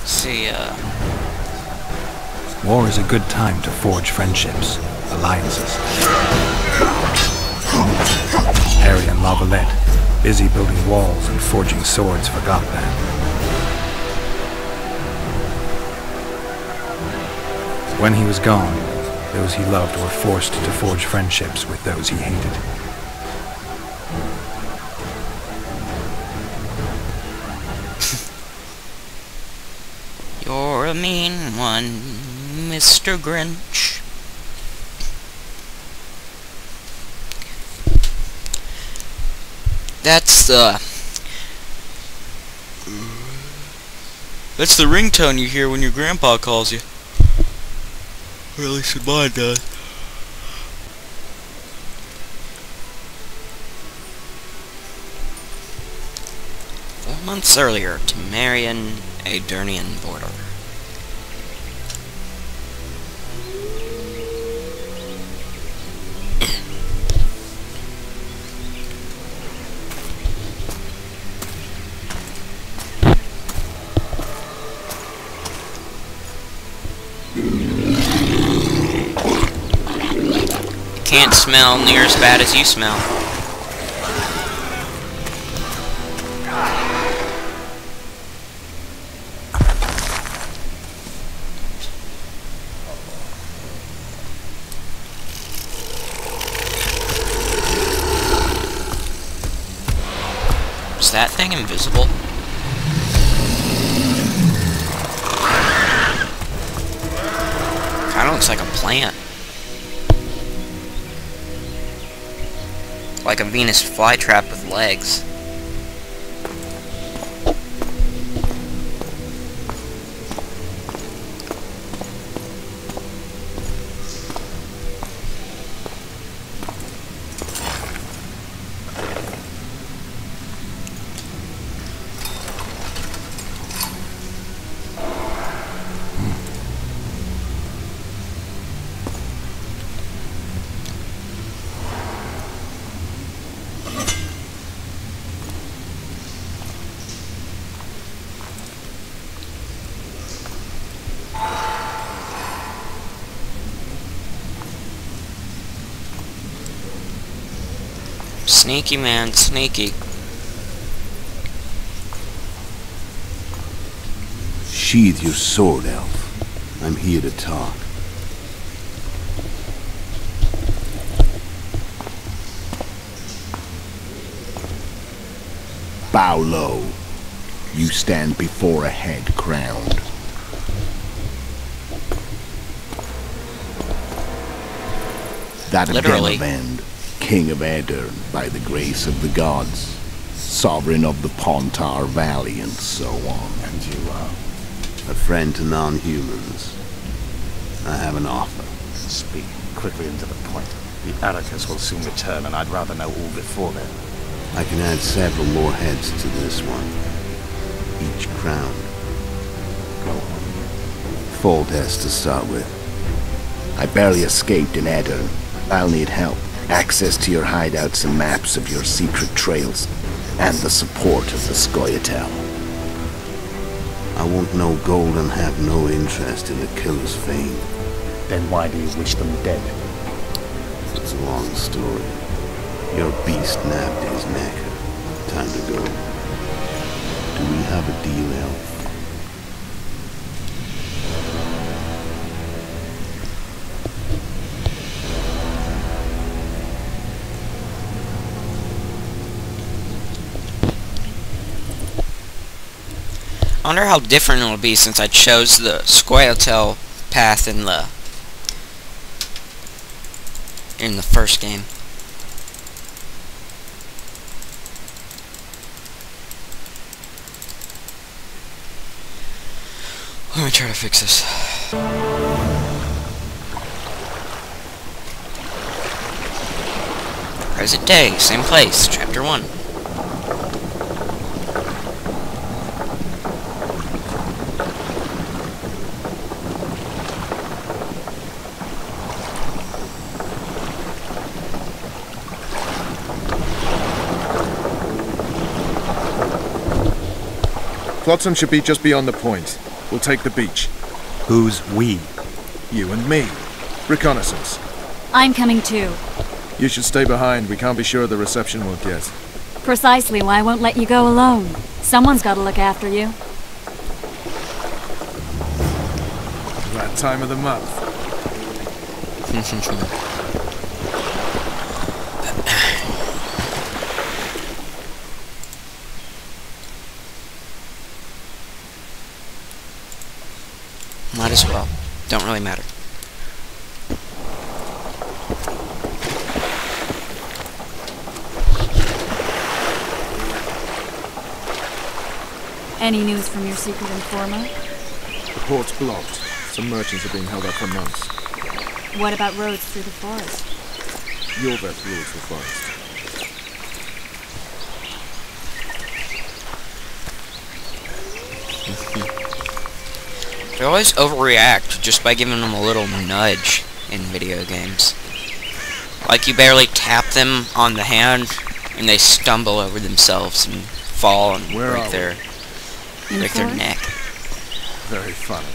See, War is a good time to forge friendships, alliances. Harry and Lavalette, busy building walls and forging swords for Gothland. When he was gone, those he loved were forced to forge friendships with those he hated. you're a mean one, Mr. Grinch. That's the ringtone you hear when your grandpa calls you. Or at least mine does. 4 months earlier, to Marion, a Durnian border. Can't smell near as bad as you smell. Is that thing invisible? Kinda looks like a plant. Like a Venus flytrap with legs. Sneaky man, sneaky. Sheathe your sword, elf. I'm here to talk. Bow low. You stand before a head crowned. That of Literally. Demavend, King of Aedirn, by the grace of the gods, sovereign of the Pontar Valley, and so on. And you are a friend to non-humans. I have an offer. Speak quickly and to the point. The Atticus will soon return, and I'd rather know all before then. I can add several more heads to this one, each crowned. Go on. Full test to start with. I barely escaped in Aedirn. I'll need help. Access to your hideouts and maps of your secret trails, and the support of the Scoiatael. I want no gold and have no interest in the killer's fame. Then why do you wish them dead? It's a long story. Your beast nabbed his neck. Time to go. Do we have a deal, elf? I wonder how different it'll be since I chose the Scoiatael path in the first game. Let me try to fix this. Present day, same place, chapter 1. Flotsam should be just beyond the point. We'll take the beach. Who's we? You and me. Reconnaissance. I'm coming too. You should stay behind. We can't be sure of the reception we'll get. Precisely why I won't let you go alone. Someone's got to look after you. That time of the month. Might as well. Don't really matter. Any news from your secret informer? The port's blocked. Some merchants are being held up for months. What about roads through the forest? Iorveth rules the forest. They always overreact just by giving them a little nudge in video games. Like you barely tap them on the hand and they stumble over themselves and fall and break their neck. Very funny.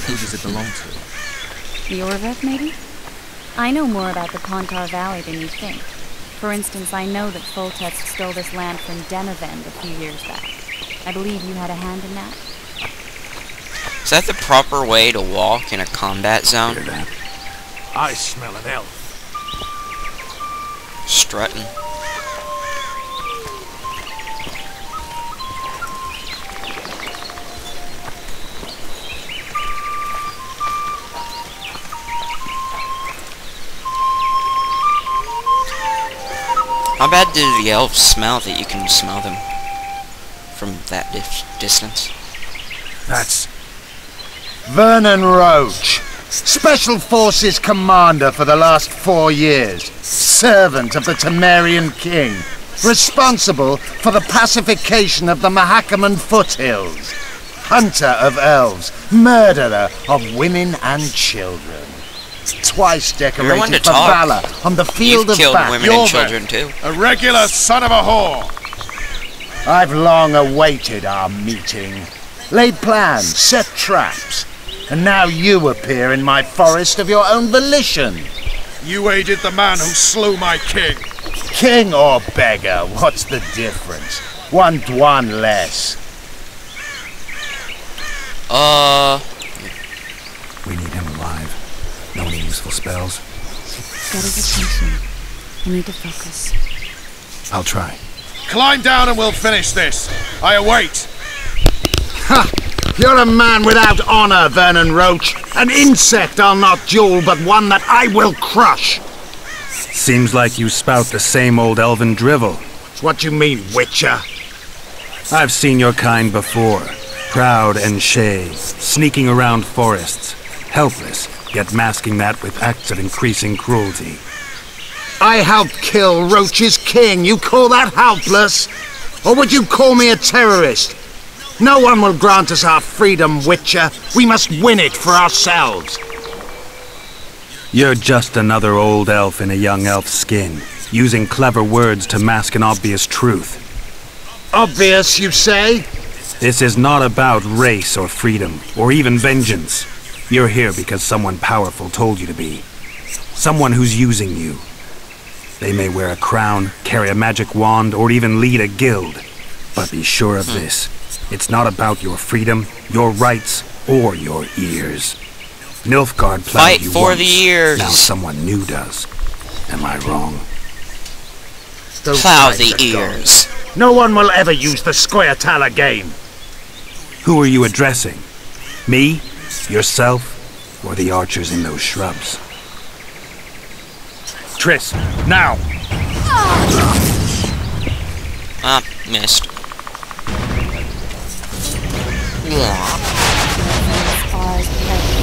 Who does it belong to? Iorveth, maybe? I know more about the Pontar Valley than you think. For instance, I know that Foltest stole this land from Demavend a few years back. I believe you had a hand in that. Is that the proper way to walk in a combat zone? I smell an elf. Strutting. How bad do the elves smell that you can smell them from that distance? That's Vernon Roach, Special Forces Commander for the last 4 years, servant of the Temerian King, responsible for the pacification of the Mahakaman foothills, hunter of elves, murderer of women and children. Twice decorated for valor on the field of battle. You've killed women and children too. A regular son of a whore! I've long awaited our meeting, laid plans, set traps, and now you appear in my forest of your own volition. You aided the man who slew my king. King or beggar, what's the difference? One dwan less. We need him alive. No any useful spells. Get his attention. You need to focus. I'll try. Climb down and we'll finish this. I await. Ha! You're a man without honor, Vernon Roach. An insect I'll not duel, but one that I will crush. Seems like you spout the same old elven drivel. What you mean, Witcher? I've seen your kind before. Proud and shay, sneaking around forests. Helpless, yet masking that with acts of increasing cruelty. I helped kill Roach's king. You call that helpless? Or would you call me a terrorist? No one will grant us our freedom, Witcher. We must win it for ourselves. You're just another old elf in a young elf's skin, using clever words to mask an obvious truth. Obvious, you say? This is not about race or freedom, or even vengeance. You're here because someone powerful told you to be. Someone who's using you. They may wear a crown, carry a magic wand, or even lead a guild. But be sure of this. It's not about your freedom, your rights, or your ears. Nilfgaard plowed you for once. the ears. Now someone new does. Am I wrong? Plow the ears. No one will ever use the Scoiatael again. Who are you addressing? Me? Yourself? Or the archers in those shrubs? Triss, now! Ah, missed.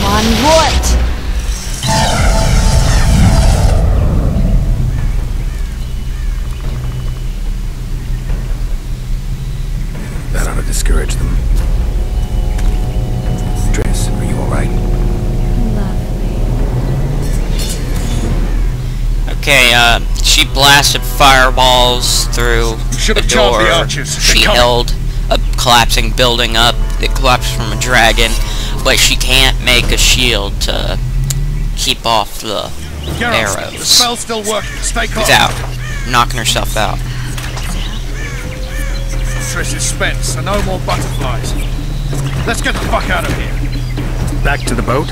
One what? That ought to discourage them. Triss, are you alright? Okay, she blasted fireballs through the door the archers. she held a collapsing building up that collapsed from a dragon, but she can't make a shield to keep off the arrows. The spell's still working. Stay calm. She's out, knocking herself out. Triss is spent, so no more butterflies. Let's get the fuck out of here. Back to the boat?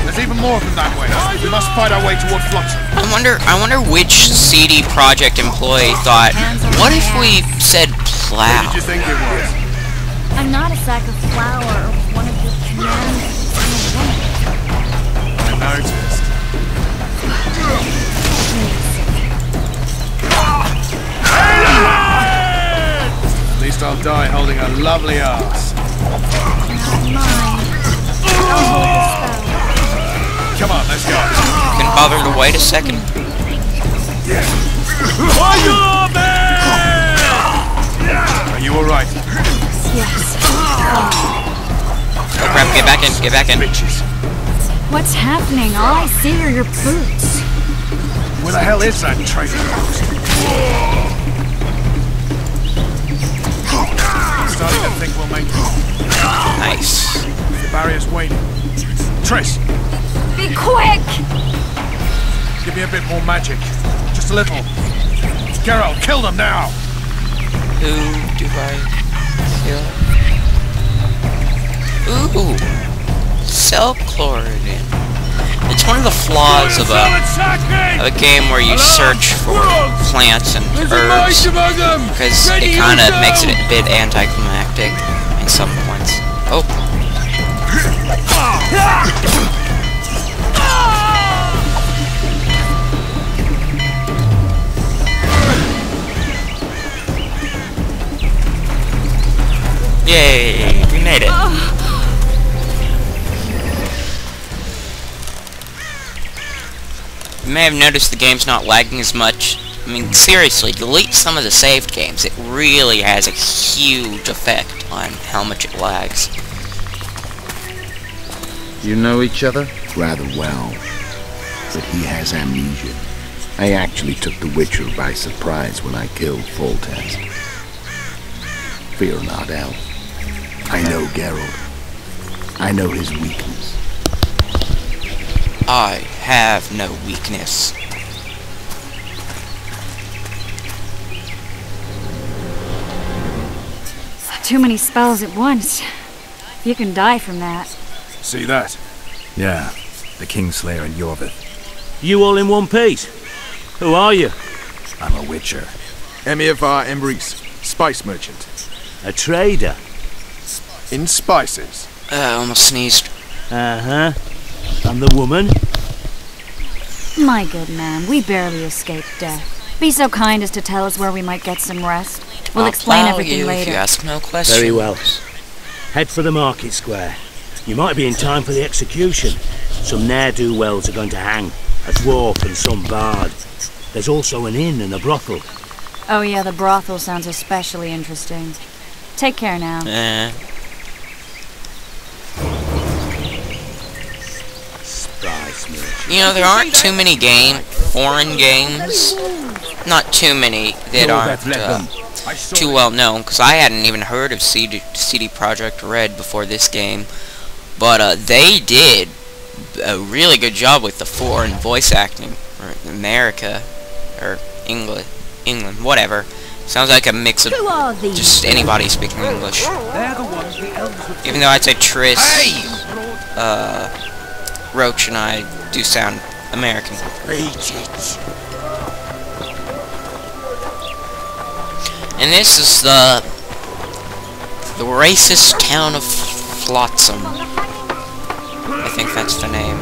There's even more of them that way. We must fight our way toward Flotsam. I wonder which CD Projekt employee thought, what if we said plow? What did you think it was? I'm not a sack of flour or one of your commanders. I noticed. At least I'll die holding a lovely ass. Not mine. I'll hold the spell. Come on, let's go. Couldn't bother to wait a second. Are you alright? Yes. Oh crap, get back in, get back in. Bitches. What's happening? All I see are your boots. Where the hell is that traitor? Starting to think we'll make it. Nice. The barrier's waiting. Triss, Be quick! give me a bit more magic. Just a little. Geralt, kill them now! Who do I kill? Ooh. Self-Chlorogen. It's one of the flaws of a game where you search for plants and herbs, because it kind of makes it a bit anticlimactic in some points. Oh. Yay, we made it. You may have noticed the game's not lagging as much. I mean, seriously, delete some of the saved games. It really has a huge effect on how much it lags. You know each other? Rather well, but he has amnesia. I actually took the Witcher by surprise when I killed Foltest. Fear not, Elf. I know Geralt. I know his weakness. I have no weakness. Too many spells at once. You can die from that. See that? Yeah, the Kingslayer and Iorveth. You all in one piece? Who are you? I'm a Witcher. Iorveth Emrys, spice merchant. A trader? In spices. I almost sneezed. Uh-huh. And the woman? My good man, we barely escaped death. Be so kind as to tell us where we might get some rest. We'll explain everything later. If you ask no questions. Very well. Head for the market square. You might be in time for the execution. Some ne'er-do-wells are going to hang. A dwarf and some bard. There's also an inn and a brothel. Oh yeah, the brothel sounds especially interesting. Take care now. You know, there aren't too many foreign games. Not too many that aren't too well known, because I hadn't even heard of CD Projekt Red before this game. But they did a really good job with the foreign voice acting. Or America, or England, whatever. Sounds like a mix of just anybody speaking English. Even though I'd say Triss, Roach and I do sound American. And this is the racist town of Flotsam. I think that's the name.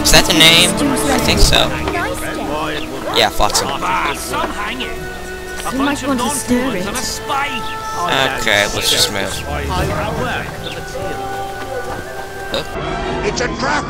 Is that the name? I think so. Yeah, Flotsam. You might want to stir it. Okay, let's just move. It's a trap!